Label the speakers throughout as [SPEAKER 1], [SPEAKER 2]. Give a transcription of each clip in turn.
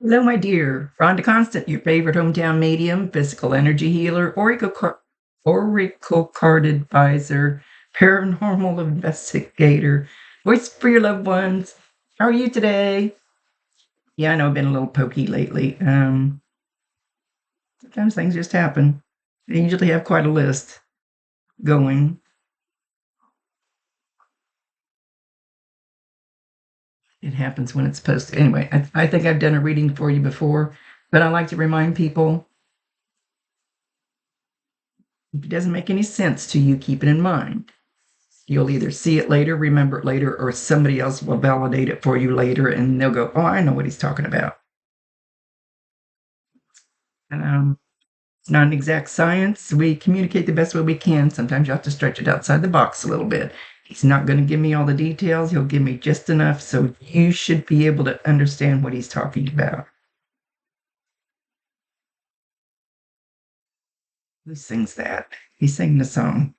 [SPEAKER 1] Hello, my dear. Rhonda Constant, your favorite hometown medium, physical energy healer, oracle card advisor, paranormal investigator, voice for your loved ones. How are you today? Yeah, I know I've been a little pokey lately. Sometimes things just happen. I usually have quite a list going. It happens when it's supposed to. Anyway, I think I've done a reading for you before, but I like to remind people if it doesn't make any sense to you, keep it in mind. You'll either see it later, remember it later, or somebody else will validate it for you later and they'll go, oh, I know what he's talking about. It's not an exact science. We communicate the best way we can. Sometimes you have to stretch it outside the box a little bit. He's not going to give me all the details. He'll give me just enough so you should be able to understand what he's talking about. Who sings that? He's singing the song.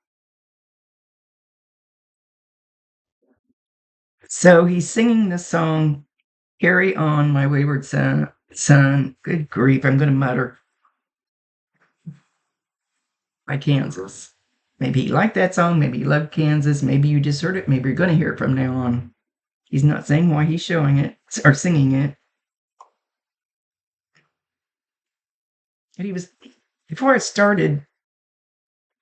[SPEAKER 1] So he's singing the song, Carry On, My Wayward Son. Son, good grief, I'm going to mutter. By Kansas. Maybe he liked that song. Maybe he loved Kansas. Maybe you just heard it. Maybe you're going to hear it from now on. He's not saying why he's showing it or singing it. And he was, before I started,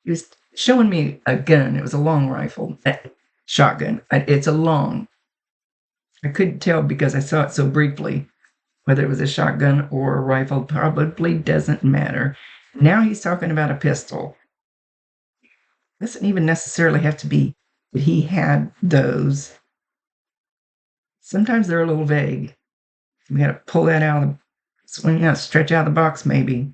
[SPEAKER 1] he was showing me a gun. It was a long rifle, shotgun. It's a long. I couldn't tell because I saw it so briefly whether it was a shotgun or a rifle. Probably doesn't matter. Now he's talking about a pistol. Doesn't even necessarily have to be that he had those. Sometimes they're a little vague. We got to pull that out of the swing out, stretch out of the box, maybe.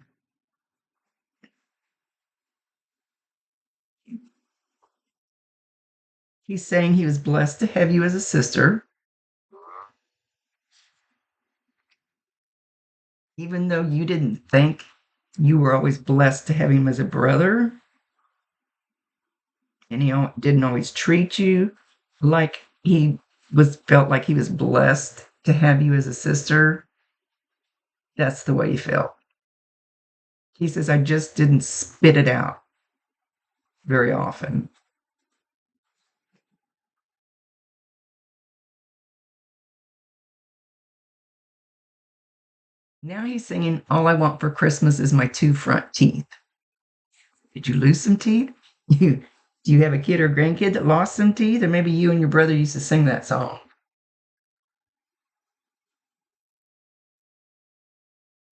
[SPEAKER 1] He's saying he was blessed to have you as a sister, even though you didn't think you were always blessed to have him as a brother, and he didn't always treat you like he was felt like he was blessed to have you as a sister. That's the way he felt. He says, I just didn't spit it out very often. Now he's singing, All I Want for Christmas is My Two Front Teeth. Did you lose some teeth? Do you have a kid or grandkid that lost some teeth? Or maybe you and your brother used to sing that song.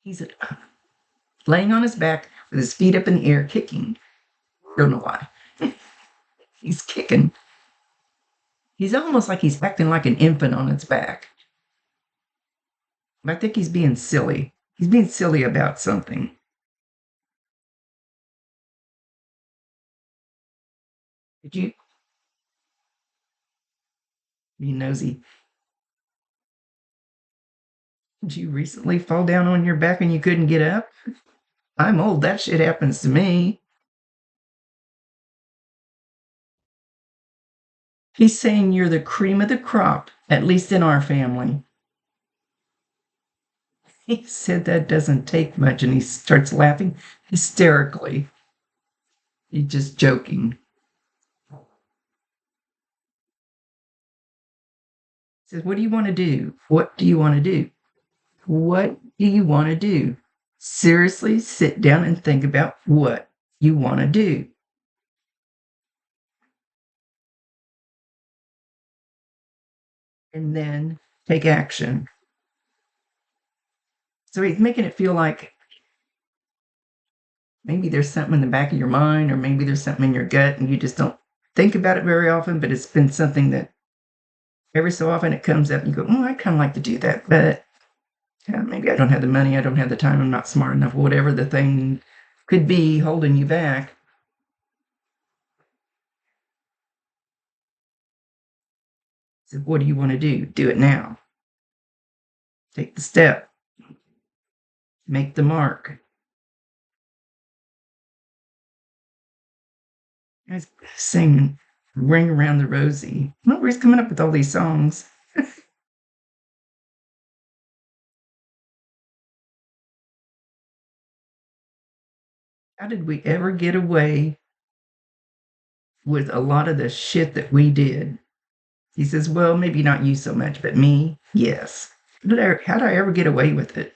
[SPEAKER 1] He's laying on his back with his feet up in the air, kicking. Don't know why. He's kicking. He's almost like he's acting like an infant on its back. I think he's being silly. He's being silly about something. Did you be nosy? Did you recently fall down on your back and you couldn't get up? I'm old. That shit happens to me. He's saying you're the cream of the crop, at least in our family. He said that doesn't take much, and he starts laughing hysterically. He's just joking. He says, what do you want to do? What do you want to do? What do you want to do? Seriously, sit down and think about what you want to do. And then take action. So he's making it feel like maybe there's something in the back of your mind, or maybe there's something in your gut, and you just don't think about it very often, but it's been something that every so often it comes up and you go, oh, I'd kind of like to do that, but maybe I don't have the money, I don't have the time, I'm not smart enough, whatever the thing could be holding you back. So what do you want to do? Do it now. Take the step. Make the mark. I sing Ring Around the Rosie. I don't know where he's coming up with all these songs. How did we ever get away with a lot of the shit that we did? He says, well, maybe not you so much, but me, yes. How did I ever get away with it?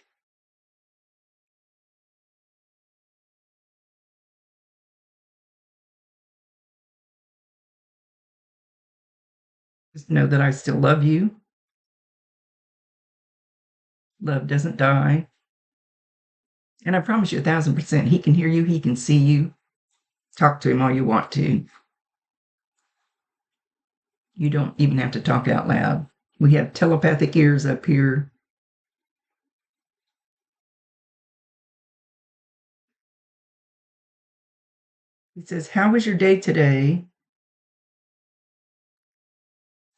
[SPEAKER 1] Just know that I still love you. Love doesn't die. And I promise you 1,000%, he can hear you, he can see you. Talk to him all you want to. You don't even have to talk out loud. We have telepathic ears up here. He says, how was your day today?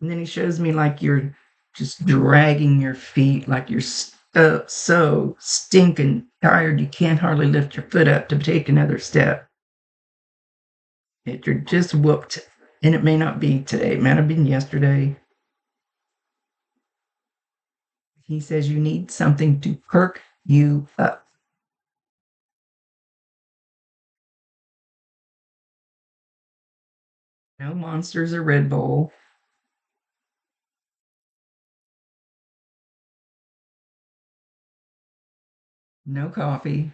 [SPEAKER 1] And then he shows me like you're just dragging your feet, like you're so stinking tired you can't hardly lift your foot up to take another step. You're just whooped. And it may not be today, it might have been yesterday. He says you need something to perk you up. No monsters or Red Bull. No coffee.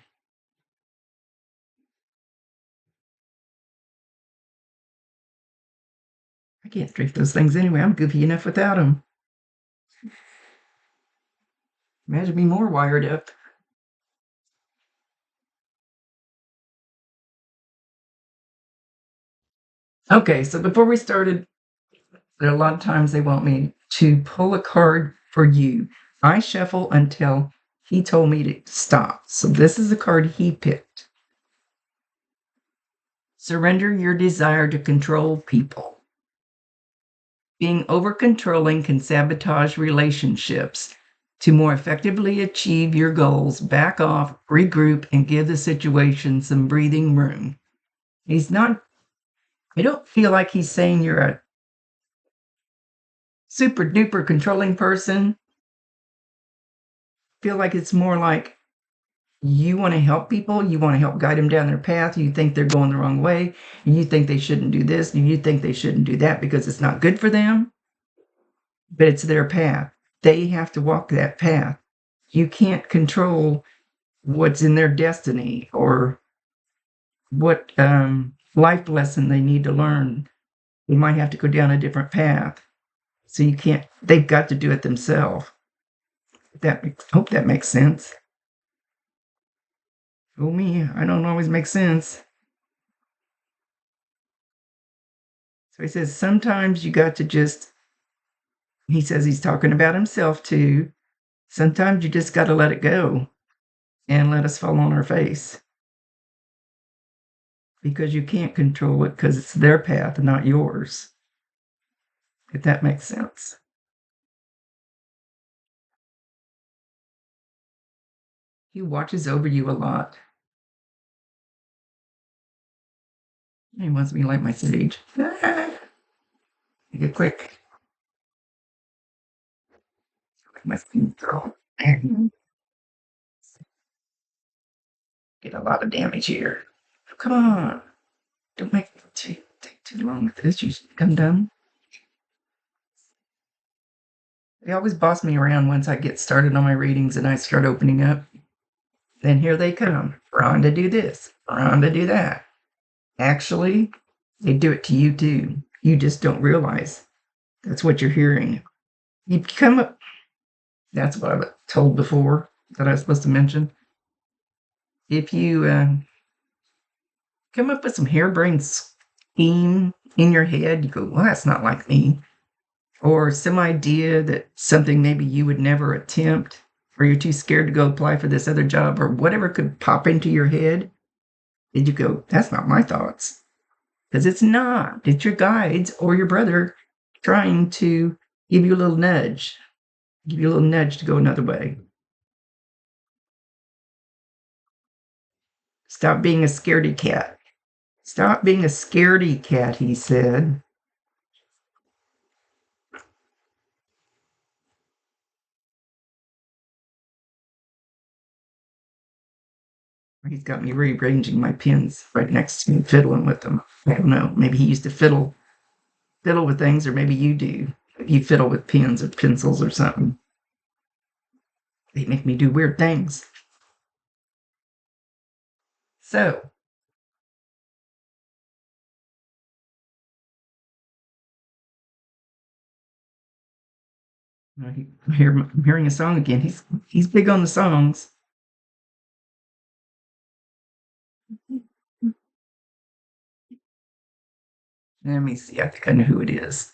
[SPEAKER 1] I can't drink those things anyway. I'm goofy enough without them. Imagine me more wired up. Okay, so before we started, there are a lot of times they want me to pull a card for you. I shuffle until he told me to stop. So this is the card he picked. Surrender your desire to control people. Being over controlling can sabotage relationships. To more effectively achieve your goals, back off, regroup, and give the situation some breathing room. He's not, I don't feel like he's saying you're a super duper controlling person. I feel like it's more like you want to help people, you want to help guide them down their path, you think they're going the wrong way, you think they shouldn't do this, you think they shouldn't do that because it's not good for them, but it's their path. They have to walk that path. You can't control what's in their destiny or what life lesson they need to learn. They might have to go down a different path. So you can't, they've got to do it themselves. Hope that makes sense. Oh, me, I don't always make sense. So he says, sometimes you got to just, he says he's talking about himself too. Sometimes you just got to let it go and let us fall on our face because you can't control it because it's their path, not yours. If that makes sense. He watches over you a lot. He wants me to light my sage. Get quick. My skin girl. Get a lot of damage here. Come on. Don't take too long with this. You should come down. They always boss me around once I get started on my readings and I start opening up. Then here they come. We're on to do this. We're on to do that. Actually, they do it to you too. You just don't realize that's what you're hearing. You come up. That's what I was told before that I was supposed to mention. If you come up with some harebrained scheme in your head, you go, well, that's not like me. Or some idea that something maybe you would never attempt, or you're too scared to go apply for this other job, or whatever could pop into your head. And you go, that's not my thoughts. Because it's not. It's your guides or your brother trying to give you a little nudge, to go another way. Stop being a scaredy cat. Stop being a scaredy cat, he said. He's got me rearranging my pins right next to me, fiddling with them. I don't know. Maybe he used to fiddle with things, or maybe you do. You fiddle with pens or pencils or something. They make me do weird things. So, I'm hearing a song again. He's big on the songs. Let me see. I think I know who it is.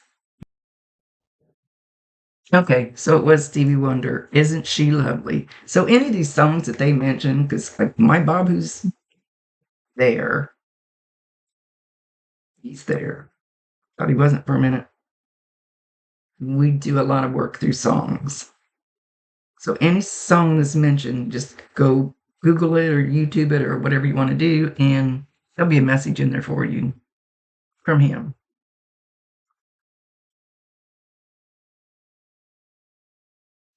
[SPEAKER 1] Okay, so it was Stevie Wonder. Isn't she lovely? So any of these songs that they mentioned, because my Bob, who's there, he's there. Thought he wasn't for a minute. We do a lot of work through songs. So any song that's mentioned, just go Google it or YouTube it or whatever you want to do, and there'll be a message in there for you from him.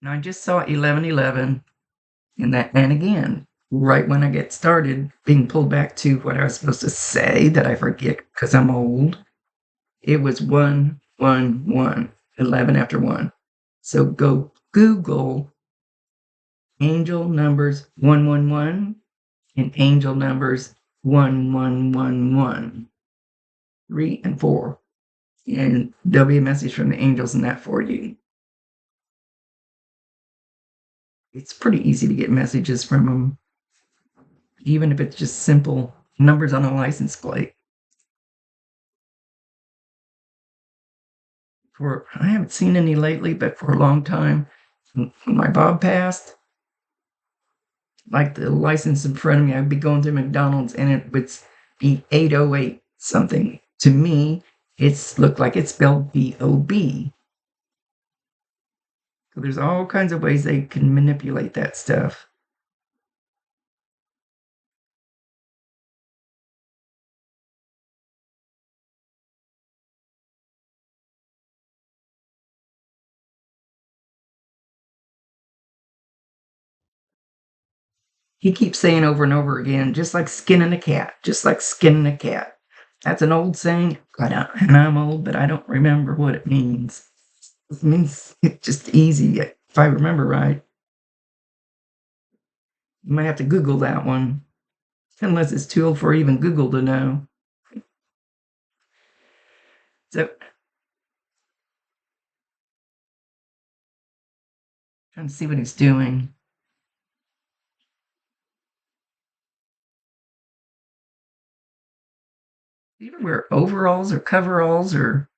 [SPEAKER 1] Now I just saw 11:11, and again, right when I get started, being pulled back to what I was supposed to say that I forget because I'm old. It was 111, 11 after 1. So go Google angel numbers 111 and angel numbers 1111, 3 and 4. And there'll be a message from the angels in that for you. It's pretty easy to get messages from them, even if it's just simple numbers on a license plate. I haven't seen any lately, but for a long time, when my Bob passed, like the license in front of me, I'd be going through McDonald's and it would be 808 something. To me, it's looked like it's spelled BOB. So there's all kinds of ways they can manipulate that stuff. He keeps saying over and over again, just like skinning a cat, just like skinning a cat. That's an old saying, and I'm old, but I don't remember what it means. It means it's just easy, if I remember right. You might have to Google that one, unless it's too old for even Google to know. So, trying to see what he's doing. Do you ever wear overalls or coveralls, or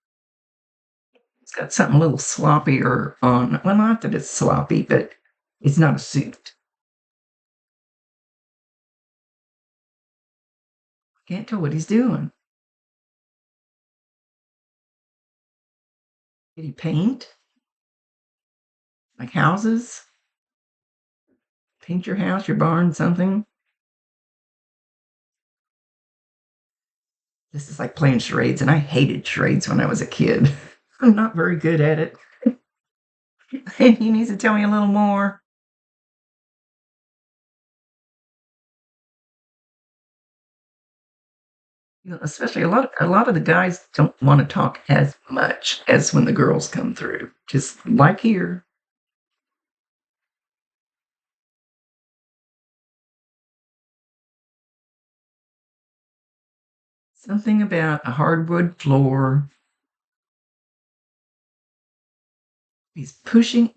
[SPEAKER 1] it's got something a little sloppier on? Well, not that it's sloppy, but it's not a suit. Can't tell what he's doing. Did he paint? Like houses? Paint your house, your barn, something? This is like playing charades, and I hated charades when I was a kid. I'm not very good at it. He needs to tell me a little more. You know, especially a lot of the guys don't want to talk as much as when the girls come through. Just like here. Something about a hardwood floor. He's pushing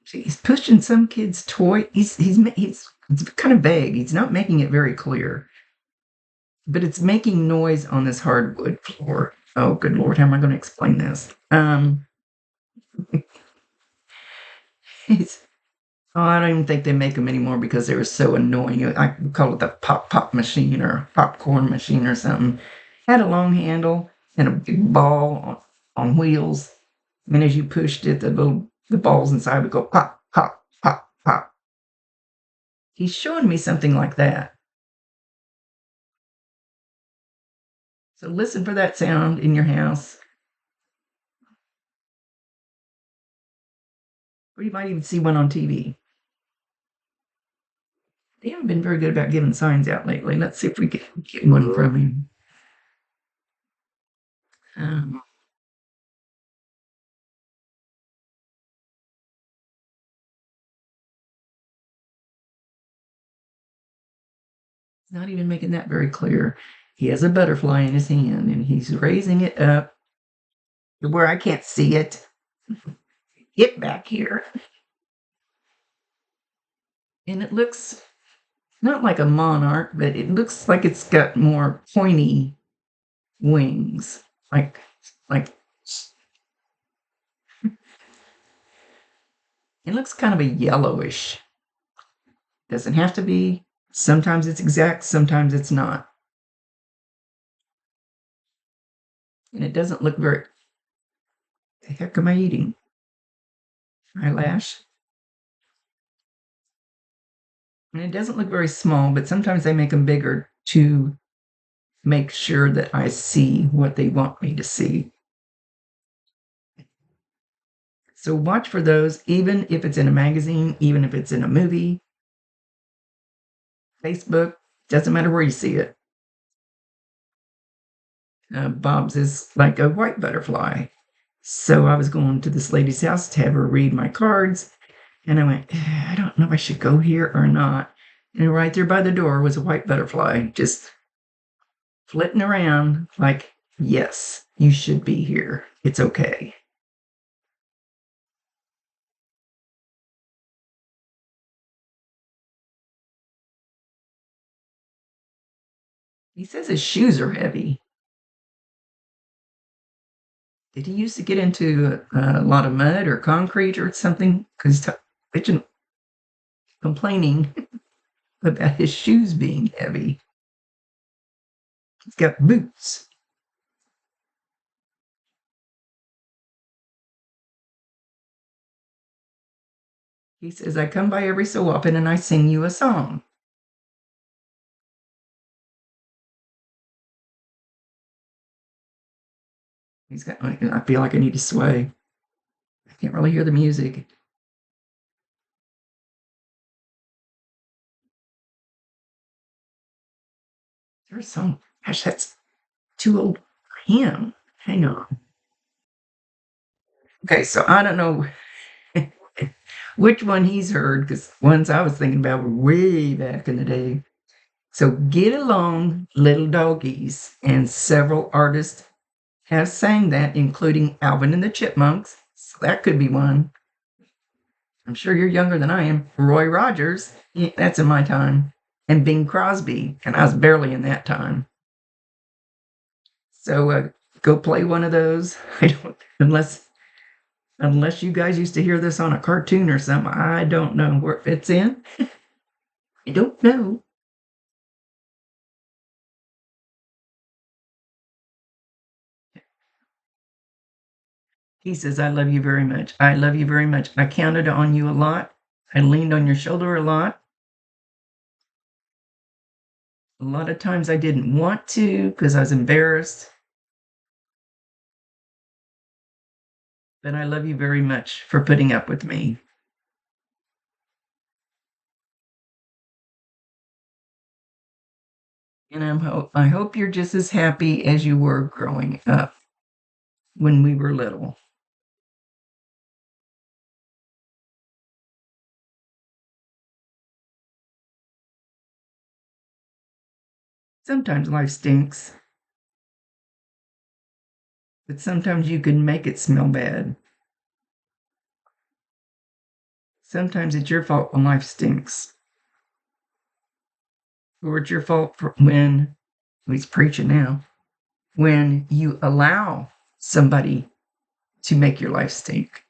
[SPEAKER 1] some kid's toy. He's it's kind of vague. He's not making it very clear, but it's making noise on this hardwood floor. Oh, good Lord, how am I going to explain this? It's Oh, I don't even think they make them anymore because they were so annoying. I call it the pop machine or popcorn machine or something. Had a long handle and a big ball on wheels. And as you pushed it, the balls inside would go pop, pop, pop, pop. He's showing me something like that. So listen for that sound in your house. Or you might even see one on TV. They haven't been very good about giving signs out lately. Let's see if we can get one from him. He's not even making that very clear. He has a butterfly in his hand and he's raising it up to where I can't see it. Get back here. And it looks not like a monarch, but it looks like it's got more pointy wings. Like it looks kind of a yellowish. Doesn't have to be. Sometimes it's exact, sometimes it's not. And it doesn't look very. The heck am I eating? Eyelash. And it doesn't look very small, but sometimes they make them bigger to make sure that I see what they want me to see. So watch for those, even if it's in a magazine, even if it's in a movie, Facebook, doesn't matter where you see it. Bob's is like a white butterfly. So I was going to this lady's house to have her read my cards. And I went, I don't know if I should go here or not. And right there by the door was a white butterfly, just flitting around like, yes, you should be here. It's okay. He says his shoes are heavy. Did he used to get into a lot of mud or concrete or something? Because he's complaining about his shoes being heavy. He's got boots. He says, I come by every so often and I sing you a song. I feel like I need to sway. I can't really hear the music. There's some, gosh, that's too old for him. Hang on. Okay, so I don't know which one he's heard because ones I was thinking about were way back in the day. So get along, little doggies, and several artists have sang that, including Alvin and the Chipmunks. So that could be one. I'm sure you're younger than I am. Roy Rogers, yeah, that's in my time, and Bing Crosby, and I was barely in that time. So go play one of those. I don't unless you guys used to hear this on a cartoon or something. I don't know where it fits in. I don't know. He says, I love you very much. I love you very much. I counted on you a lot. I leaned on your shoulder a lot. A lot of times I didn't want to because I was embarrassed. But I love you very much for putting up with me. And I hope you're just as happy as you were growing up when we were little. Sometimes life stinks, but sometimes you can make it smell bad. Sometimes it's your fault when life stinks. Or it's your fault when, he's preaching now, when you allow somebody to make your life stink.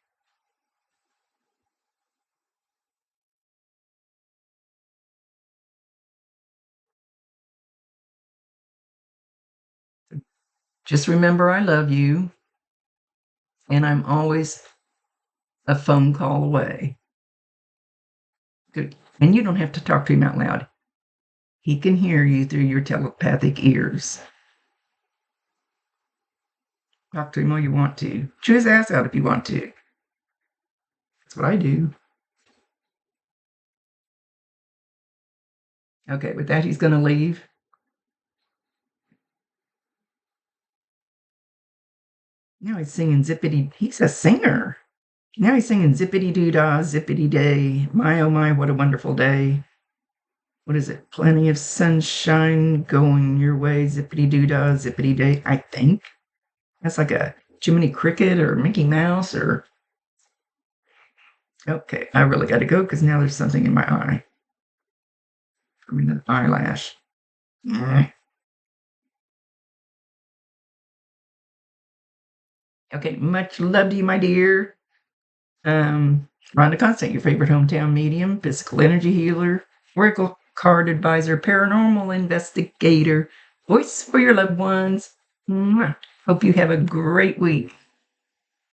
[SPEAKER 1] Just remember I love you, and I'm always a phone call away. Good. And you don't have to talk to him out loud. He can hear you through your telepathic ears. Talk to him all you want to. Chew his ass out if you want to. That's what I do. Okay, with that, he's going to leave. Now he's singing zippity. He's a singer. Now he's singing zippity doo dah, zippity day. My oh my, what a wonderful day. What is it? Plenty of sunshine going your way, zippity doo dah, zippity day. I think that's like a Jiminy Cricket or Mickey Mouse or. Okay, I really got to go because now there's something in my eye. I mean, an eyelash. Okay, much love to you, my dear. Rhonda Constant, your favorite hometown medium, physical energy healer, oracle card advisor, paranormal investigator, voice for your loved ones. Mwah. Hope you have a great week.